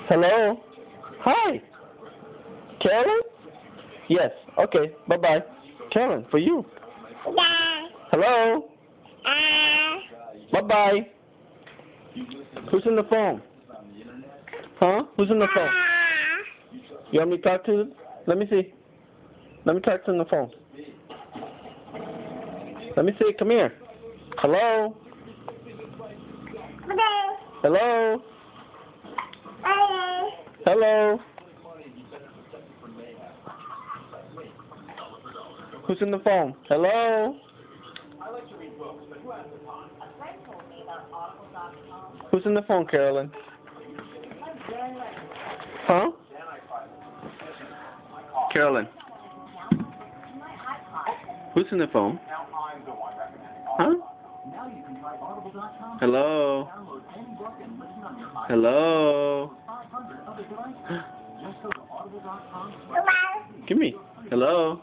Hello? Hi. Carolyn? Yes. Okay. Bye-bye. Carolyn, for you. Hello? Bye-bye. Who's on the phone? Huh? Who's on the phone? You want me to talk to? Let me see. Let me talk to him on the phone. Let me see. Come here. Hello? Hello? Hello? Who's in the phone? Hello? Who's in the phone, Carolyn? Huh? Carolyn. Who's in the phone? Huh? Hello? Hello? Give me. Hello?